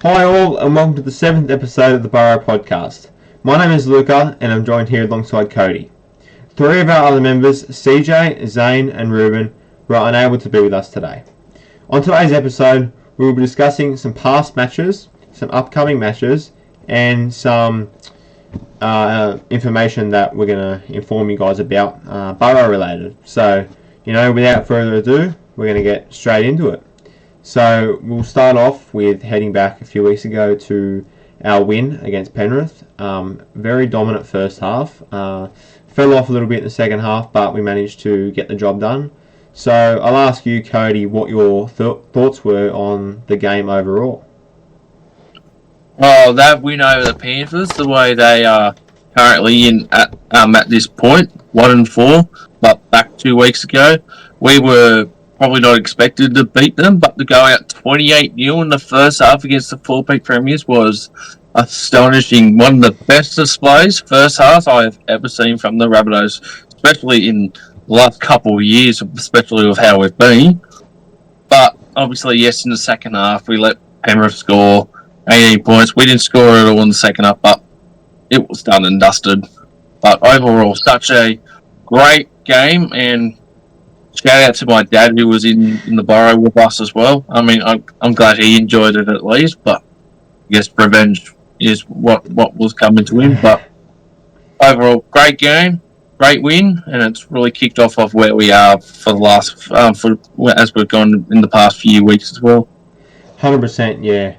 Hi all, and welcome to the 7th episode of the Burrow Podcast. My name is Luca, and I'm joined here alongside Cody. Three of our other members, CJ, Zane, and Ruben, were unable to be with us today. On today's episode, we will be discussing some past matches, some upcoming matches, and some information that we're going to inform you guys about Burrow related. So, without further ado, we're going to get straight into it. So we'll start off with heading back a few weeks ago to our win against Penrith. Very dominant first half. Fell off a little bit in the second half, but we managed to get the job done. So I'll ask you, Cody, what your thoughts were on the game overall. Oh, that win over the Panthers, the way they are currently at this point, 1-4, but back 2 weeks ago, we were probably not expected to beat them, but to go out 28-0 in the first half against the four-peat premiers was astonishing. One of the best displays first half I've ever seen from the Rabbitohs, especially in the last couple of years, especially with how we've been. But obviously, yes, in the second half, we let Penrith score 18 points. We didn't score at all in the second half, but it was done and dusted. But overall, such a great game, and shout out to my dad who was in the Burrow with us as well. I mean, I'm glad he enjoyed it at least, but I guess revenge is what was coming to him. But overall, great game, great win, and it's really kicked off of where we are for the last as we've gone in the past few weeks as well. 100%, yeah.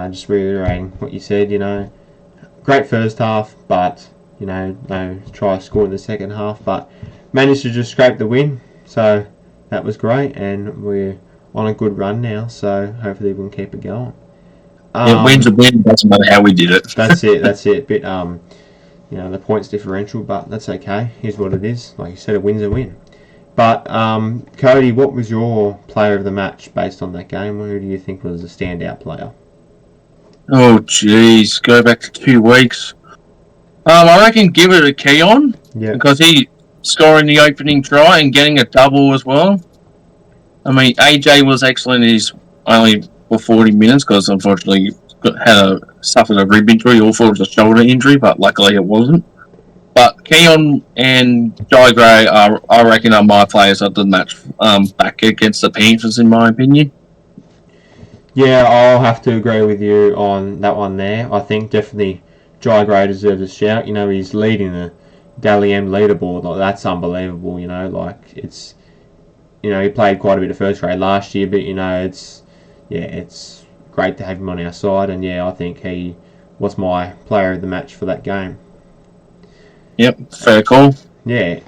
Just reiterating what you said. Great first half, but no try scored in the second half, but managed to just scrape the win. So that was great, and we're on a good run now, so hopefully we can keep it going. Win's a win, doesn't matter how we did it. That's it. Bit, the points differential, but that's okay. Here's what it is. Like you said, a win's a win. But, Cody, what was your player of the match based on that game? Who do you think was the standout player? Oh, jeez. Go back to 2 weeks. I reckon give it a Keon, because he scoring the opening try and getting a double as well. I mean, AJ was excellent. He's only for 40 minutes because unfortunately suffered a rib injury or thought it was a shoulder injury, but luckily it wasn't. But Keon and Jai Gray I reckon, are my players of the match back against the Panthers, in my opinion. Yeah, I'll have to agree with you on that one there. I think definitely Jai Gray deserves a shout. He's leading the Dally M leaderboard. Like, that's unbelievable. It's he played quite a bit of first grade last year, but it's great to have him on our side, and I think he was my player of the match for that game. Yep, fair call. Yeah,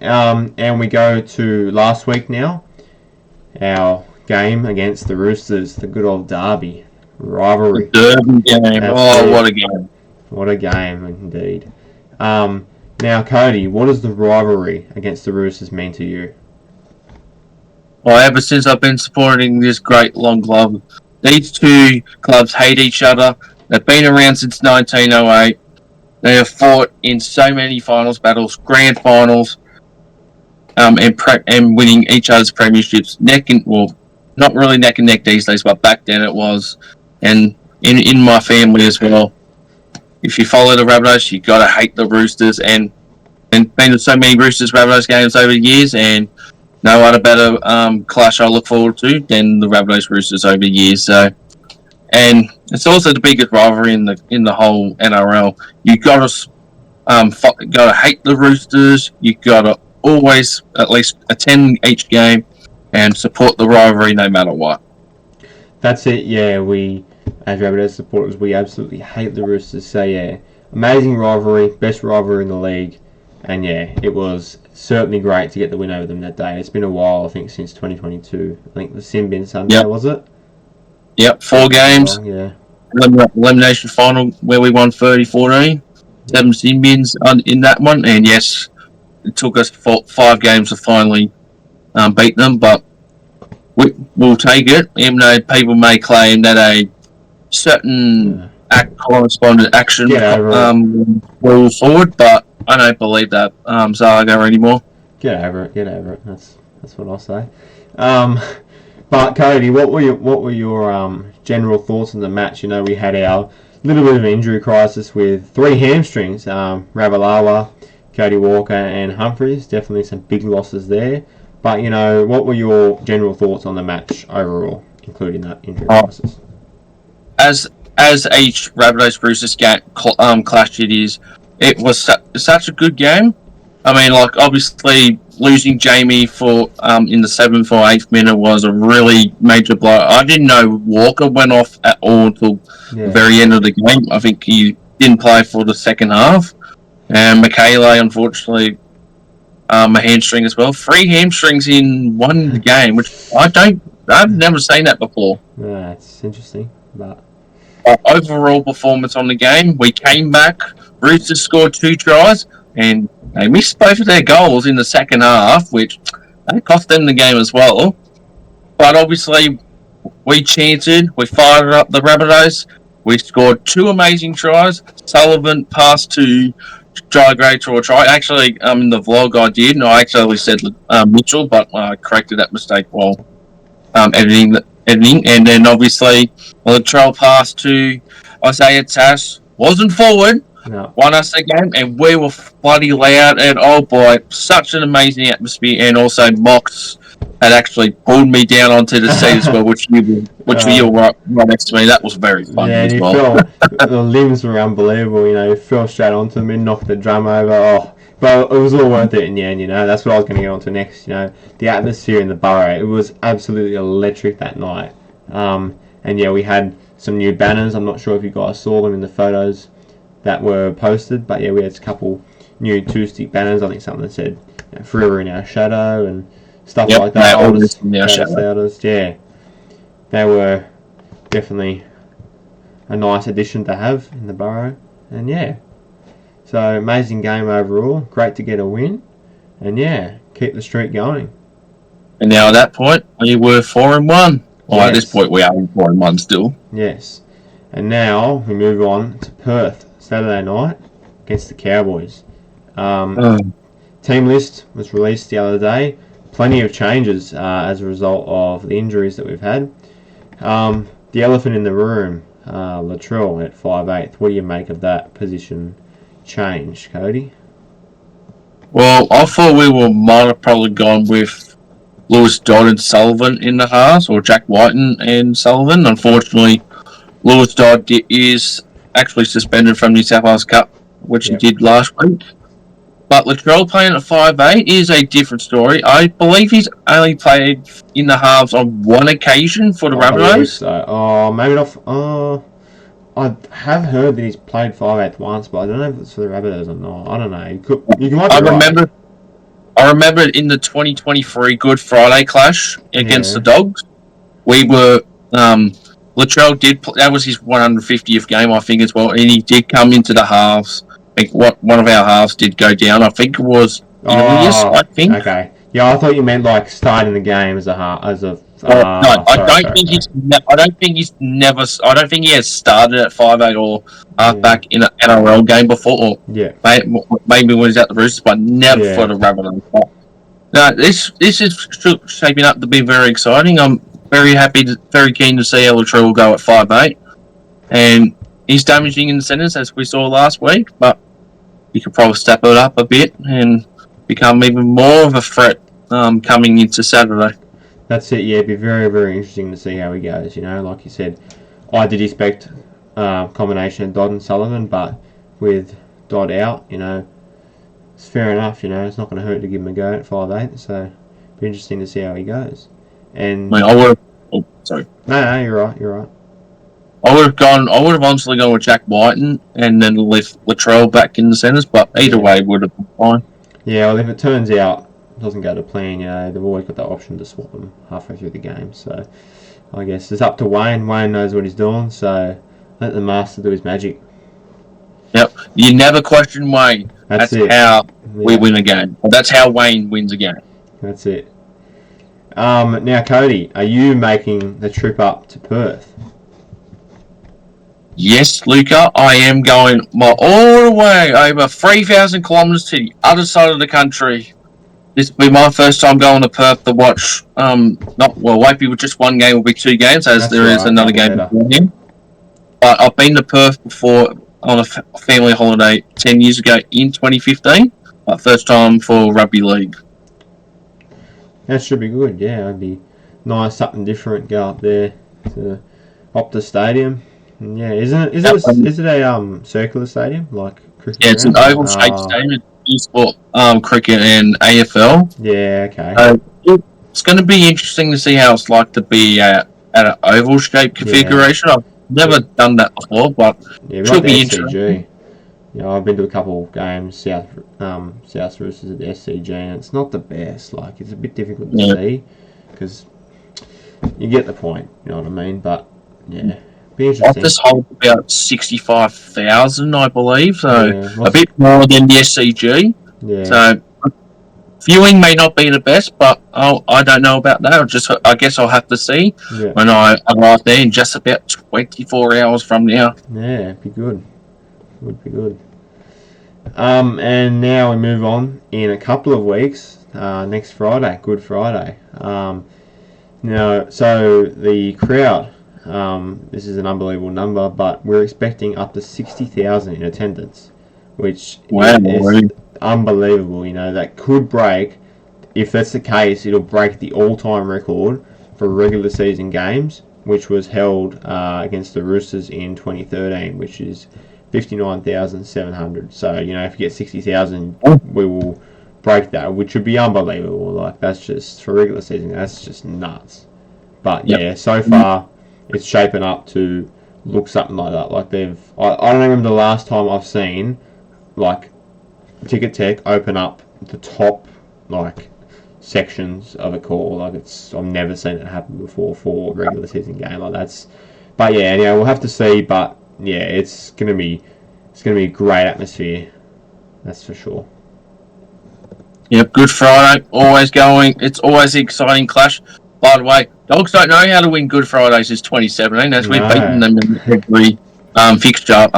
and we go to last week now. Our game against the Roosters, the good old derby rivalry. The derby game. Absolutely. What a game! What a game indeed. Now, Cody, what does the rivalry against the Roosters mean to you? Well, ever since I've been supporting this great long club, these two clubs hate each other. They've been around since 1908. They have fought in so many finals battles, grand finals, and winning each other's premierships. Not really neck and neck these days, but back then it was. And in my family as well. If you follow the Rabbitohs, you gotta hate the Roosters, and been to so many Roosters Rabbitohs games over the years, and no other better clash I look forward to than the Rabbitohs Roosters over the years. So, and it's also the biggest rivalry in the whole NRL. You gotta hate the Roosters. You gotta always at least attend each game and support the rivalry no matter what. That's it. Yeah, we, as Rabbitohs supporters, we absolutely hate the Roosters. So amazing rivalry, best rivalry in the league, and it was certainly great to get the win over them that day. It's been a while, I think, since 2022. I think the Sin Bin Sunday, was it? Yep, 4 games. Yeah. Elimination final where we won 30-14. 7 Sin Bins in that one, and yes, it took us 5 games to finally beat them, but we'll take it, even though people may claim that a certain correspondent action will forward, but I don't believe that Zaga anymore. Get over it. That's what I'll say. But Cody, what were your general thoughts on the match? You know, we had our little bit of an injury crisis with 3 hamstrings, Ravalawa, Cody Walker, and Humphries. Definitely some big losses there. But you know, what were your general thoughts on the match overall, including that injury crisis? As each Rabbitohs Roosters clash it was such a good game. I mean, like, obviously losing Jamie for in the 7th or 8th minute was a really major blow. I didn't know Walker went off at all until the very end of the game. I think he didn't play for the second half. And Michaela, unfortunately, a hamstring as well. 3 hamstrings in one game, which I've never seen that before. Yeah, it's interesting. But overall performance on the game, we came back. Roosters scored 2 tries, and they missed both of their goals in the second half, which that cost them the game as well. But obviously, we chanted, we fired up the Rabbitohs. We scored 2 amazing tries. Sullivan passed to Jai Gray to a try. Actually, in the vlog I did, and I actually said Mitchell, but I corrected that mistake while editing. And then obviously, Latrell passed to Isaiah Tass. Wasn't forward. No. Won us the game, and we were bloody loud. And oh boy, such an amazing atmosphere. And also, Mox had actually pulled me down onto the seat as well, which you were right next to me. That was very fun as well. The limbs were unbelievable. You know, you fell straight onto them and knocked the drum over. Oh, but it was all worth it in the end. You know, that's what I was going to get onto next. You know, the atmosphere in the Burrow, it was absolutely electric that night. And yeah, we had some new banners. I'm not sure if you guys saw them in the photos that were posted, but yeah, we had a couple new 2-stick banners. I think something that said, you know, "Forever in Our Shadow" and stuff like that. Yeah, they were definitely a nice addition to have in the Burrow. And yeah, so amazing game overall. Great to get a win, and yeah, keep the streak going. And now at that point, we were 4-1. Well, at this point, we are 4-1 still. Yes, and now we move on to Perth Saturday night against the Cowboys. Team list was released the other day. Plenty of changes as a result of the injuries that we've had. The elephant in the room, Latrell at 5'8". What do you make of that position change, Cody? Well, I thought might have probably gone with Lewis Dodd and Sullivan in the halves, or Jack Whiten and Sullivan. Unfortunately, Lewis Dodd is actually suspended from New South Wales Cup, which he did last week. But Latrell playing at 5'8" is a different story. I believe he's only played in the halves on one occasion for the Rabbitohs. So. Oh, maybe not. I have heard that he's played 5'8" once, but I don't know if it's for the Rabbitohs or not. I don't know. You might be right. I remember in the 2023 Good Friday clash against the Dogs, we were Latrell did. That was his 150th game, I think, as well, and he did come into the halves. I think one of our halves did go down. I think it was Ilias. I think. Okay. Yeah, I thought you meant like starting the game as a half. No, I don't think he has started at 5'8" or halfback in an NRL game before. Or maybe when he's at the Roosters, but never for the Rabbitohs. No, this is shaping up to be very exciting. I'm very keen to see how Latrell will go at 5'8", and he's damaging in the centres as we saw last week, but he could probably step it up a bit and become even more of a threat coming into Saturday. That's it, yeah. It'd be very, very interesting to see how he goes. You know, like you said, I did expect combination of Dodd and Sullivan, but with Dodd out, you know, it's fair enough. You know, it's not going to hurt to give him a go at 5'8", so it'd be interesting to see how he goes. And I would have. Oh, sorry. No, you're right. I would have honestly gone with Jack Whiten and then left Latrell back in the centres, but either way would have been fine. Yeah, well, if it turns out it doesn't go to plan, you know, they've always got that option to swap them halfway through the game. So I guess it's up to Wayne. Wayne knows what he's doing, so let the master do his magic. Yep. You never question Wayne. That's how we win a game. Well, that's how Wayne wins a game. That's it. Now, Cody, are you making the trip up to Perth? Yes, Luca, I am going all the way over 3,000 kilometres to the other side of the country this will be my first time going to Perth to watch. Won't be just one game. Will be two games, as That's there is right, another double game header. before him. But I've been to Perth before on a family holiday 10 years ago in 2015. My first time for rugby league. That should be good. Yeah, it'd be nice, something different. Go up there to Optus Stadium. And yeah, is it a circular stadium like cricket? Yeah, it's an ground? oval-shaped stadium. It's for cricket and AFL. Yeah, okay. It's going to be interesting to see how it's like to be at an oval-shaped configuration. I've never done that before, but Yeah, it like should the be SCG. interesting. You know, I've been to a couple of games, South Roosters at the SCG, and it's not the best. Like, it's a bit difficult to see because you get the point. You know what I mean? But yeah, be interesting. This holds about 65,000, I believe, so Yeah, a bit more than the SCG. Yeah. So viewing may not be the best, but I don't know about that. I guess I'll have to see when I arrive there in just about 24 hours from now. Yeah, it'd be good. Would be good. And now we move on in a couple of weeks. Next Friday, Good Friday. Now, so the crowd. This is an unbelievable number, but we're expecting up to 60,000 in attendance, which is unbelievable. You know, that could break. If that's the case, it'll break the all-time record for regular season games, which was held against the Roosters in 2013, which is 59,700. So, you know, if you get 60,000, we will break that, which would be unbelievable. Like, that's just, for regular season, that's just nuts. But, yeah, so far, it's shaping up to look something like that. Like, I don't remember the last time I've seen, like, Ticket Tech open up the top, like, sections of a call. Like, I've never seen it happen before for a regular season game. Like, that's, but yeah, we'll have to see, but yeah, it's gonna be a great atmosphere, that's for sure. Yep, Good Friday, always going. It's always an exciting clash. By the way, Dogs don't know how to win Good Fridays since 2017, as we've beaten them in every fixture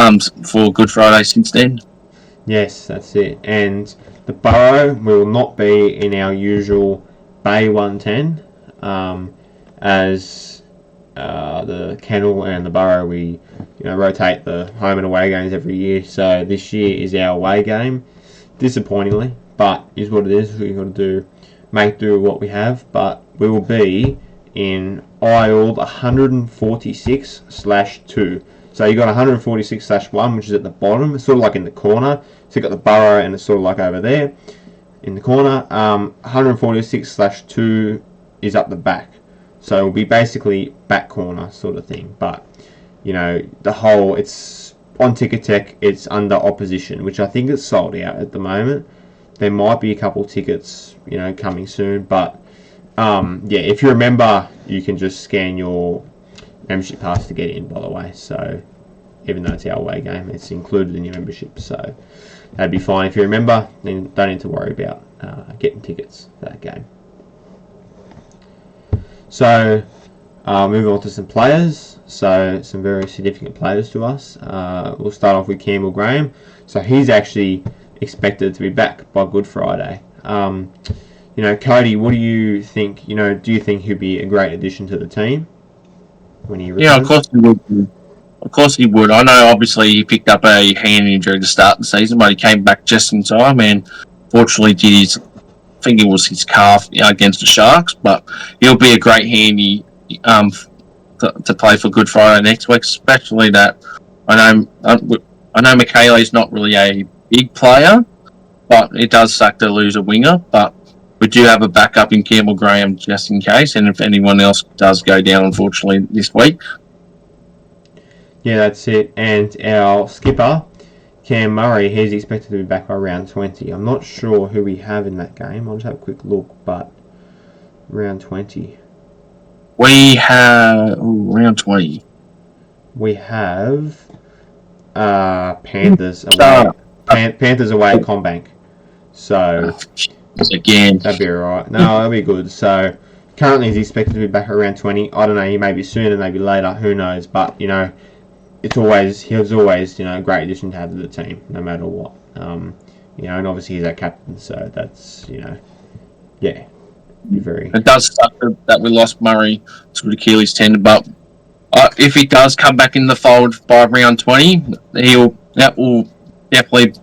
for Good Friday since then. Yes, that's it. And the Burrow will not be in our usual Bay 110, as the Kennel and the Burrow, we rotate the home and away games every year. So this year is our away game, disappointingly, but is what it is. We've got to make do with what we have. But we will be in aisle 146/2. So you got 146/1, which is at the bottom. It's sort of like in the corner. So you got the Burrow, and it's sort of like over there in the corner. 146/2 is up the back. So it'll be basically back corner sort of thing. But, it's on Ticket Tech, it's under opposition, which I think is sold out at the moment. There might be a couple tickets, coming soon. But, if you remember, you can just scan your membership pass to get in, by the way. So, even though it's our away game, it's included in your membership. So, that'd be fine. If you remember, then don't need to worry about getting tickets for that game. So, moving on to some players. So, some very significant players to us. We'll start off with Campbell Graham. So, he's actually expected to be back by Good Friday. Cody, what do you think? Do you think he'll be a great addition to the team when he returns? Yeah, of course he would. Of course he would. I know, obviously, he picked up a hand injury to start the season, but he came back just in time and fortunately I think it was his calf against the Sharks, but he'll be a great handy to play for Good Friday next week, especially that I know Michele's not really a big player, but it does suck to lose a winger, but we do have a backup in Campbell Graham just in case, and if anyone else does go down, unfortunately, this week. Yeah, that's it. And our skipper, Cam Murray, he's expected to be back by round 20. I'm not sure who we have in that game. I'll just have a quick look, but round 20. We have round 20. We have Panthers away. Panthers away at Combank. So again, that'd be alright. No, that'll be good. So currently he's expected to be back around 20. I don't know. He may be sooner, maybe later. Who knows? But he was always a great addition to have to the team, no matter what. And obviously he's our captain, so that's Yeah, be very. It does suck that we lost Murray to the Achilles tendon, but if he does come back in the fold by round 20, that will definitely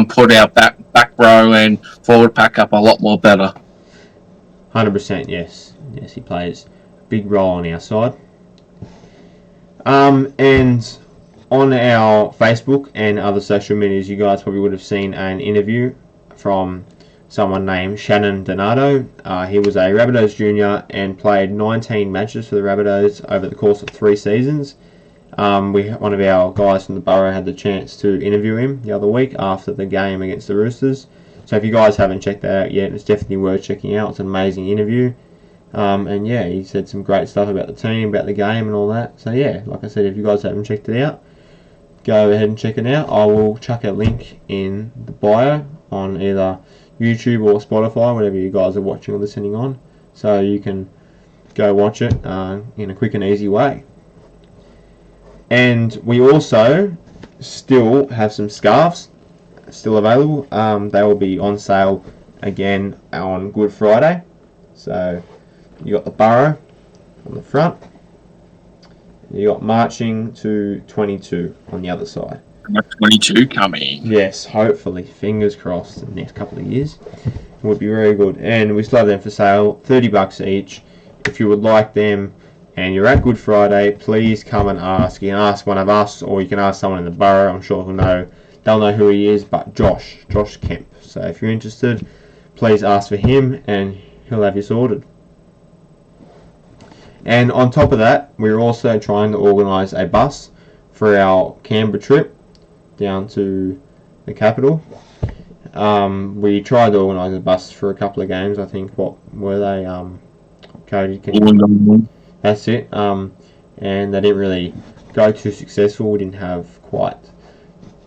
put our back row and forward pack up a lot more better. 100%, yes. Yes, he plays a big role on our side. And on our Facebook and other social medias, you guys probably would have seen an interview from someone named Shannon Donato. He was a Rabbitohs junior and played 19 matches for the Rabbitohs over the course of 3 seasons. One of our guys from the Burrow had the chance to interview him the other week after the game against the Roosters. So if you guys haven't checked that out yet, it's definitely worth checking out. It's an amazing interview. And yeah, he said some great stuff about the team, about the game and all that. So yeah, like I said, if you guys haven't checked it out, go ahead and check it out. I will chuck a link in the bio on either YouTube or Spotify, whatever you guys are watching or listening on, so you can go watch it in a quick and easy way. And we also still have some scarves still available. They will be on sale again on Good Friday. So you got the Burrow on the front. You got marching to 22 on the other side. 22 coming. Yes, hopefully. Fingers crossed in the next couple of years. It would be very good. And we still have them for sale, $30 each. If you would like them and you're at Good Friday, please come and ask. You can ask one of us or you can ask someone in the Burrow. I'm sure they'll know who he is, but Josh Kemp. So if you're interested, please ask for him and he'll have you sorted. And on top of that, we're also trying to organise a bus for our Canberra trip down to the capital. We tried to organise a bus for a couple of games. I think, what were they? Cody, that's it. And they didn't really go too successful. We didn't have quite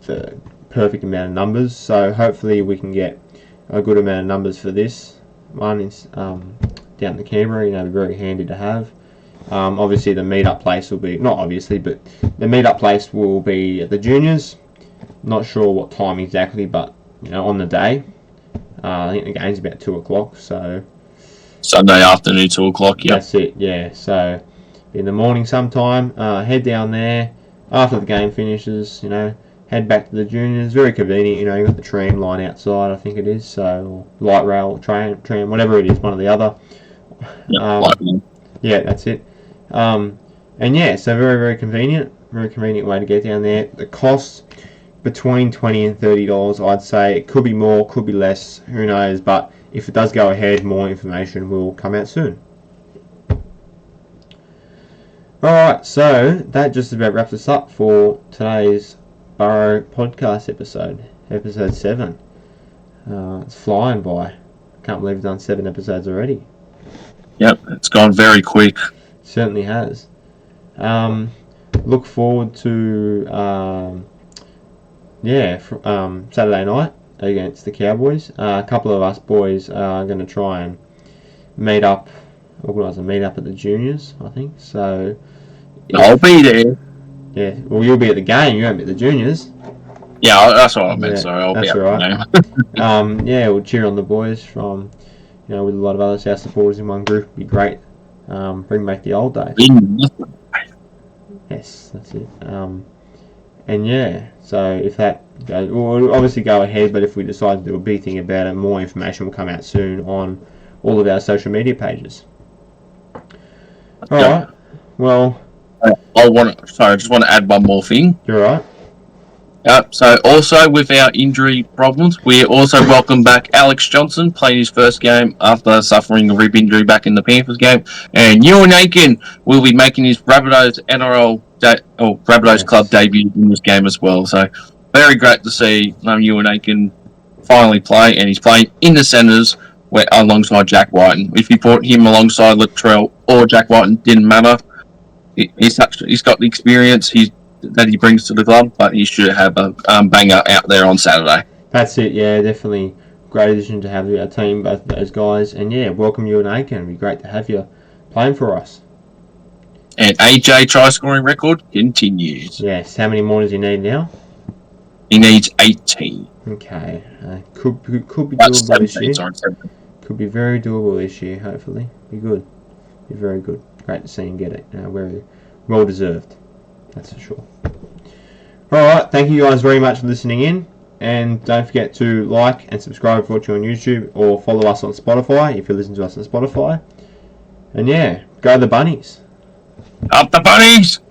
the perfect amount of numbers. So hopefully we can get a good amount of numbers for this one. It's down to Canberra. Very handy to have. Obviously the meet-up place will be, not obviously, but the meet-up place will be at the juniors. Not sure what time exactly, but on the day. I think the game's about 2 o'clock, so Sunday afternoon, 2 o'clock. Yeah, that's it. Yeah, so in the morning sometime, head down there after the game finishes. Head back to the juniors. Very convenient. You got the tram line outside, I think it is. So light rail, tram, whatever it is, one or the other. Yeah, that's it. And yeah, so very, very convenient. Very convenient way to get down there. The cost between $20 and $30, I'd say. It could be more, could be less, who knows. But if it does go ahead, more information will come out soon. Alright, so that just about wraps us up for today's Burrow Podcast episode 7. It's flying by. Can't believe we've done 7 episodes already. Yep, it's gone very quick. Certainly has. Look forward to Saturday night against the Cowboys. A couple of us boys are going to try and organise a meet up at the juniors, I think. So I'll be there. Yeah, well, you'll be at the game. You won't be at the juniors. Yeah, that's what I meant. Sorry, I'll be at the game. We'll cheer on the boys from, with a lot of other South supporters in one group. It'd be great. Bring back the old days. Yes, that's it. And yeah, so if that goes, we'll obviously go ahead, but if we decide to do a big thing about it, more information will come out soon on all of our social media pages. Alright, well... I just want to add one more thing. You're right. So also with our injury problems, we also welcome back Alex Johnson playing his first game after suffering a rib injury back in the Panthers game, and Ewan Aiken will be making his Rabbitohs Rabbitohs Club debut in this game as well. So very great to see Ewan Aiken finally play, and he's playing in the centres alongside Jack Whiten. If you put him alongside Latrell or Jack Whiten, didn't matter. He's got the experience that he brings to the club, but he should have a banger out there on Saturday. That's it, yeah, definitely great addition to have to our team, both of those guys. And yeah, welcome you and Aiken. It'd be great to have you playing for us. And AJ try scoring record continues. Yes, how many more does he need now? He needs 18. Okay, could be doable this year. Could be very doable this year, hopefully. Be good. Be very good. Great to see him get it. Very well deserved. That's for sure. Alright, thank you guys very much for listening in. And don't forget to like and subscribe if you're watching on YouTube, or follow us on Spotify if you listen to us on Spotify. And yeah, go the Bunnies. Up the Bunnies!